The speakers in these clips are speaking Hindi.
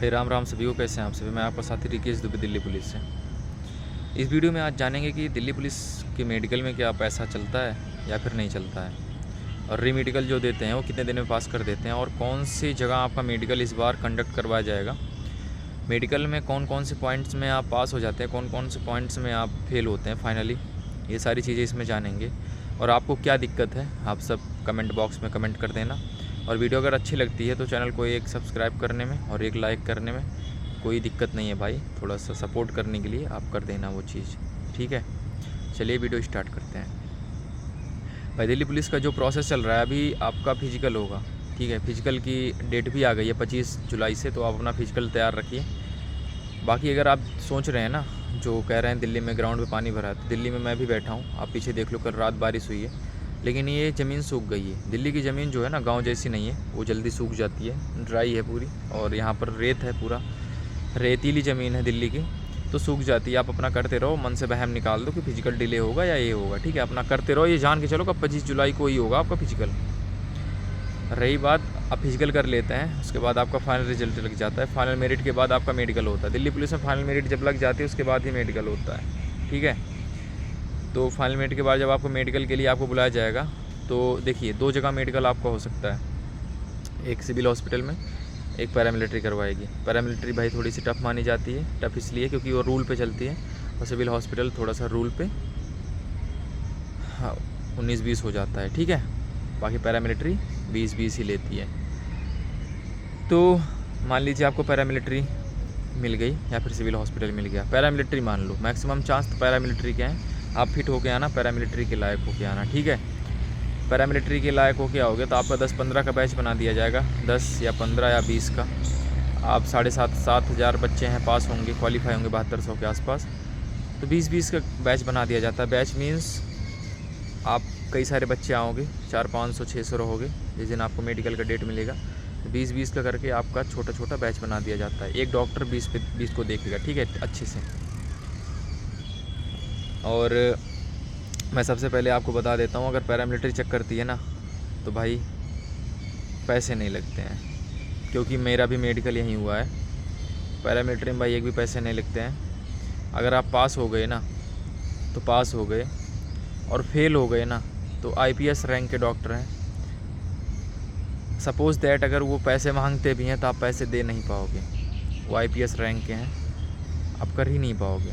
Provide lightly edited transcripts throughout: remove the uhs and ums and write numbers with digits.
भाई राम राम सभी को, कैसे हैं आप सभी। मैं आपका साथी रिकेश दुबे, दिल्ली पुलिस से। इस वीडियो में आज जानेंगे कि दिल्ली पुलिस के मेडिकल में क्या पैसा चलता है या फिर नहीं चलता है, और री मेडिकल जो देते हैं वो कितने दिन में पास कर देते हैं, और कौन सी जगह आपका मेडिकल इस बार कंडक्ट करवाया जाएगा। मेडिकल में कौन कौन से पॉइंट्स में आप पास हो जाते हैं, कौन कौन से पॉइंट्स में आप फेल होते हैं फाइनली, ये सारी चीज़ें इसमें जानेंगे। और आपको क्या दिक्कत है आप सब कमेंट बॉक्स में कमेंट कर देना। और वीडियो अगर अच्छी लगती है तो चैनल को एक सब्सक्राइब करने में और एक लाइक करने में कोई दिक्कत नहीं है भाई, थोड़ा सा सपोर्ट करने के लिए आप कर देना वो चीज़, ठीक है। चलिए वीडियो स्टार्ट करते हैं। भाई दिल्ली पुलिस का जो प्रोसेस चल रहा है, अभी आपका फिजिकल होगा, ठीक है। फिजिकल की डेट भी आ गई है 25 जुलाई से, तो आप अपना फिजिकल तैयार रखिए। बाकी अगर आप सोच रहे हैं ना, जो कह रहे हैं दिल्ली में ग्राउंड पे पानी भरा है, तो दिल्ली में मैं भी बैठा हूँ, आप पीछे देख लो, कल रात बारिश हुई है, लेकिन ये ज़मीन सूख गई है। दिल्ली की ज़मीन जो है ना, गांव जैसी नहीं है, वो जल्दी सूख जाती है, ड्राई है पूरी। और यहाँ पर रेत है, पूरा रेतीली ज़मीन है दिल्ली की, तो सूख जाती है। आप अपना करते रहो, मन से वहम निकाल दो कि फिजिकल डिले होगा या ये होगा, ठीक है। अपना करते रहो, ये जान के चलो कि 25 जुलाई को ही होगा आपका फिजिकल। रही बात, आप फिजिकल कर लेते हैं, उसके बाद आपका फाइनल रिजल्ट लग जाता है। फाइनल मेरिट के बाद आपका मेडिकल होता है। दिल्ली पुलिस में फाइनल मेरिट जब लग जाती है उसके बाद ही मेडिकल होता है, ठीक है। तो फाइनल मेरिट के बाद जब आपको मेडिकल के लिए आपको बुलाया जाएगा, तो देखिए 2 जगह मेडिकल आपका हो सकता है। एक सिविल हॉस्पिटल में, एक पैरामिलिट्री करवाएगी। पैरामिलिट्री भाई थोड़ी सी टफ़ मानी जाती है, टफ़ इसलिए क्योंकि वो रूल पे चलती है, और सिविल हॉस्पिटल थोड़ा सा रूल पे 19-20 हो जाता है, ठीक है। बाकी पैरामिलिट्री 20-20 ही लेती है। तो मान लीजिए आपको पैरामिलिट्री मिल गई या फिर सिविल हॉस्पिटल मिल गया। पैरामिलिट्री मान लो, मैक्सिमम चांस तो पैरामिलिट्री के हैं। आप फिट होके आना, पैरामिलिट्री के लायक होके आना, ठीक है। पैरामिलिट्री के लायक होके आओगे तो आपका 10-15 का बैच बना दिया जाएगा, 10 या 15 या 20 का। आप 7,500-7 हज़ार बच्चे हैं, पास होंगे, क्वालिफाई होंगे 7200 के आसपास, तो 20-20 का बैच बना दिया जाता है। बैच मीन्स आप कई सारे बच्चे आओगे, 400-500-600 रहोगे जिस दिन आपको मेडिकल का डेट मिलेगा, तो 20-20 का करके आपका छोटा छोटा बैच बना दिया जाता है। एक डॉक्टर 20 को देखेगा, ठीक है, अच्छे से। और मैं सबसे पहले आपको बता देता हूँ, अगर पैरामिलिट्री चेक करती है ना, तो भाई पैसे नहीं लगते हैं, क्योंकि मेरा भी मेडिकल यहीं हुआ है। पैरामिलिट्री में भाई एक भी पैसे नहीं लगते हैं। अगर आप पास हो गए ना तो पास हो गए, और फेल हो गए ना तो IPS रैंक के डॉक्टर हैं। सपोज़ दैट अगर वो पैसे मांगते भी हैं तो आप पैसे दे नहीं पाओगे, वो IPS रैंक के हैं, आप कर ही नहीं पाओगे।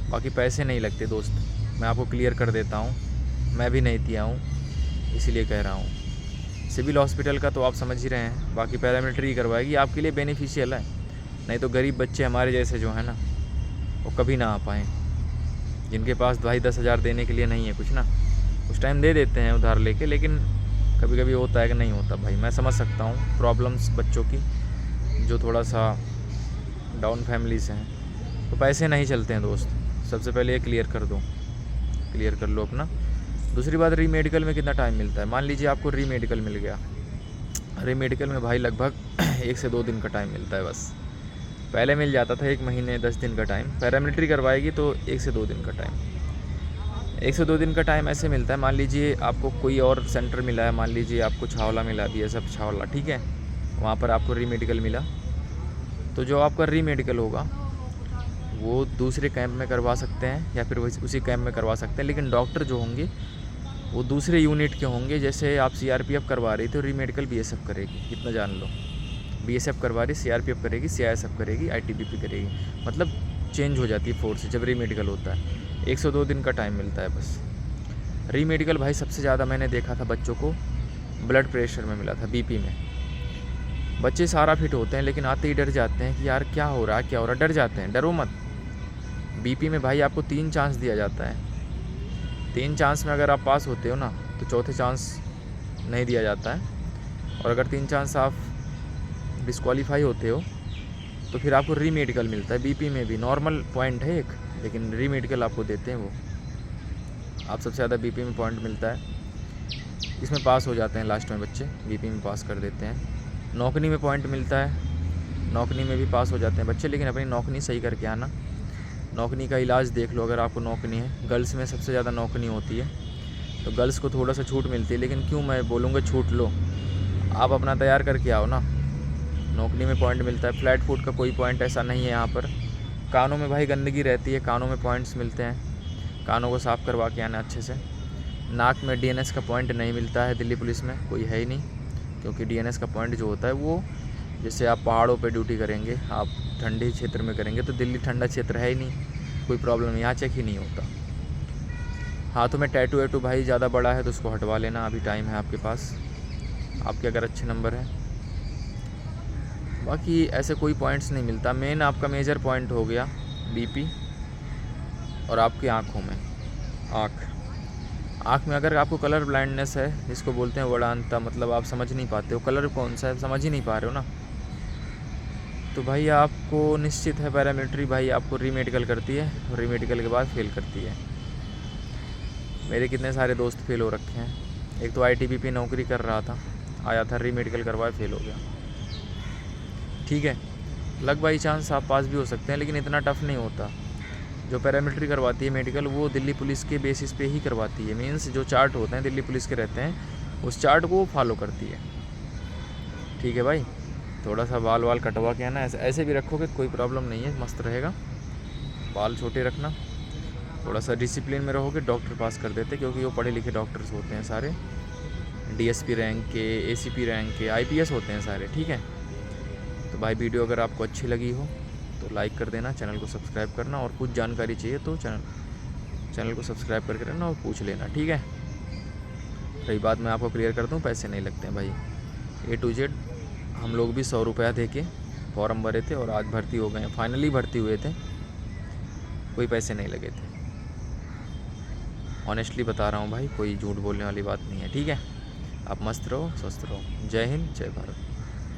बाकी पैसे नहीं लगते दोस्त, मैं आपको क्लियर कर देता हूँ, मैं भी नहीं दिया हूँ इसीलिए कह रहा हूँ। सिविल हॉस्पिटल का तो आप समझ ही रहे हैं, बाकी पैरामिलिट्री करवाएगी, आपके लिए बेनिफिशियल है। नहीं तो गरीब बच्चे हमारे जैसे जो है ना, वो कभी ना आ पाएँ, जिनके पास भाई 10,000 देने के लिए नहीं है कुछ ना, उस टाइम दे देते हैं उधार लेके, लेकिन कभी कभी होता है कि नहीं होता। भाई मैं समझ सकता हूँ प्रॉब्लम्स बच्चों की, जो थोड़ा सा डाउन फैमिली से हैं, तो पैसे नहीं चलते हैं दोस्त। सबसे पहले ये क्लियर कर दो, क्लियर कर लो अपना। दूसरी बात, री मेडिकल में कितना टाइम मिलता है। मान लीजिए आपको री मेडिकल मिल गया, री मेडिकल में भाई लगभग 1 से 2 दिन का टाइम मिलता है बस। पहले मिल जाता था 1 महीने 10 दिन का टाइम, पैरामिलिट्री करवाएगी तो 1 से 2 दिन का टाइम। 1 से 2 दिन का टाइम ऐसे मिलता है, मान लीजिए आपको कोई और सेंटर मिला है, मान लीजिए आपको छावला मिला, BSF छावला, ठीक है, वहाँ पर आपको री मेडिकल मिला, तो जो आपका री मेडिकल होगा वो दूसरे कैंप में करवा सकते हैं या फिर उसी कैंप में करवा सकते हैं, लेकिन डॉक्टर जो होंगे वो दूसरे यूनिट के होंगे। जैसे आप CRPF करवा रही तो री मेडिकल BSF करेगी, इतना जान लो। BSF करवा रही CRPF करेगी, CISF करेगी, ITBP करेगी, मतलब चेंज हो जाती है फोर्स जब री मेडिकल होता है। 1 से 2 दिन का टाइम मिलता है बस। री मेडिकल भाई सबसे ज़्यादा मैंने देखा था बच्चों को ब्लड प्रेशर में मिला था, BP में। बच्चे सारा फिट होते हैं, लेकिन आते ही डर जाते हैं कि यार क्या हो रहा है, क्या हो रहा है, डर जाते हैं। डरो मत, BP में भाई आपको 3 चांस दिया जाता है। 3 चांस में अगर आप पास होते हो ना तो चौथे चांस नहीं दिया जाता है, और अगर 3 चांस आप डिस्क्वालीफाई होते हो तो फिर आपको री मेडिकल मिलता है। BP में भी नॉर्मल पॉइंट है एक, लेकिन री मेडिकल आपको देते हैं वो। आप सबसे ज़्यादा BP में पॉइंट मिलता है, इसमें पास हो जाते हैं लास्ट में बच्चे, BP में पास कर देते हैं। नौकरी में पॉइंट मिलता है, नौकरी में भी पास हो जाते हैं बच्चे, लेकिन अपनी नौकरी सही करके आना। नौकरी का इलाज देख लो, अगर आपको नौकरी है, गर्ल्स में सबसे ज़्यादा नौकरी होती है, तो गर्ल्स को थोड़ा सा छूट मिलती है, लेकिन क्यों मैं बोलूँगा छूट लो, आप अपना तैयार करके आओ ना। नौकरी में पॉइंट मिलता है, फ्लैट फुट का कोई पॉइंट ऐसा नहीं है यहाँ पर। कानों में भाई गंदगी रहती है, कानों में पॉइंट्स मिलते हैं, कानों को साफ़ करवा के आना अच्छे से। नाक में डीएनएस का पॉइंट नहीं मिलता है दिल्ली पुलिस में, कोई है ही नहीं, क्योंकि डीएनएस का पॉइंट जो होता है वो जैसे आप पहाड़ों पे ड्यूटी करेंगे, आप ठंडे क्षेत्र में करेंगे, तो दिल्ली ठंडा क्षेत्र है ही नहीं, कोई प्रॉब्लम यहाँ चेक ही नहीं होता। हाथों में टैटू वैटू भाई ज़्यादा बड़ा है तो उसको हटवा लेना, अभी टाइम है आपके पास, आपके अगर अच्छे नंबर हैं। बाकी ऐसे कोई पॉइंट्स नहीं मिलता। मेन आपका मेजर पॉइंट हो गया बीपी और आपकी आँखों में, आँख में अगर आपको कलर ब्लाइंडनेस है, जिसको बोलते हैं वड़ानता, मतलब आप समझ नहीं पाते हो कलर कौन सा है, समझ ही नहीं पा रहे हो ना, तो भाई आपको निश्चित है पैरामिलिट्री भाई आपको रीमेडिकल करती है, और रीमेडिकल के बाद फेल करती है। मेरे कितने सारे दोस्त फेल हो रखे हैं। एक तो आईटीबीपी नौकरी कर रहा था, आया था रीमेडिकल करवाए, फेल हो गया। ठीक है, लक बाई चांस आप पास भी हो सकते हैं, लेकिन इतना टफ नहीं होता। जो पैरामिलिट्री करवाती है मेडिकल, वो दिल्ली पुलिस के बेसिस पे ही करवाती है। मीन्स जो चार्ट होते हैं दिल्ली पुलिस के रहते हैं, उस चार्ट को फॉलो करती है। ठीक है भाई, थोड़ा सा बाल वाल कटवा के आना, ऐसे भी रखोगे कोई प्रॉब्लम नहीं है, मस्त रहेगा। बाल छोटे रखना, थोड़ा सा डिसिप्लिन में रहोगे, डॉक्टर पास कर देते, क्योंकि वो पढ़े लिखे डॉक्टर्स होते हैं सारे, डीएसपी रैंक के, एसीपी रैंक के, आईपीएस होते हैं सारे। ठीक है, तो भाई वीडियो अगर आपको अच्छी लगी हो तो लाइक कर देना, चैनल को सब्सक्राइब करना, और कुछ जानकारी चाहिए तो चैनल को सब्सक्राइब करके रहना और पूछ लेना। ठीक है, रही बात मैं आपको क्लियर कर दूं, पैसे नहीं लगते हैं भाई, A to Z। हम लोग भी 100 रुपया दे के फॉर्म भरे थे और आज भर्ती हो गए, फाइनली भर्ती हुए थे, कोई पैसे नहीं लगे थे। ऑनेस्टली बता रहा हूँ भाई, कोई झूठ बोलने वाली बात नहीं है। ठीक है, आप मस्त रहो, स्वस्थ रहो। जय हिंद, जय भारत।